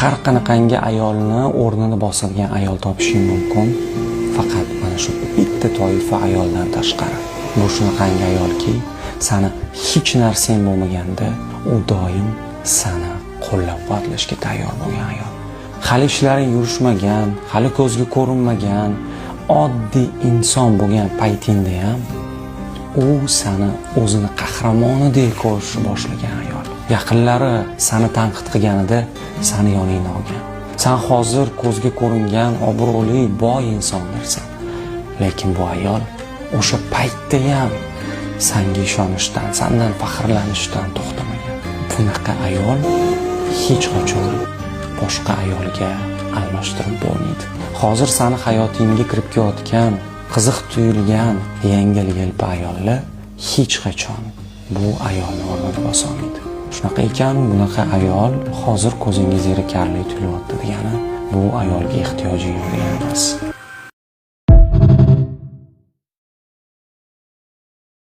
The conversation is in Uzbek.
har qanaqangi ayolni o'rnini bosadigan ayol topishing mumkin, faqat mana shu bitta toifa ayoldan tashqari. Bu shunaqangi ayolki, seni hech narsang bo'lmaganda u doim seni qo'llab-quvvatlashga tayyor bo'lgan ayol. Hali ishlaring yurishmagan, hali ko'zga ko'rinmagan, oddiy inson bo'lgan paytingda ham u seni o'zini qahramonidek ko'rishni boshlagan ayol. Yaqinlari seni tanqid qilganida seni yoningda olgan. Sen hozir ko'zga ko'ringan obro'li, boy insonlarsan. Lekin bu ayol o'sha paytda ham senga ishonishdan, sendan faxrlanishdan to'xtamagan. Bunaqa ayol hech qachon boshqa ayolga almashtirib bo'lmaydi. Hozir seni hayotingga kirib kelayotgan, qiziq tuyulgan yangi-yelpi ayollar hech qachon bu ayolni o'rnini bosa olmaydi. Shunaqa ekan, bunaqa ayol hozir ko'zingiz zerikarli tuyulyapti degani bu ayolga ehtiyoji yo'q emas.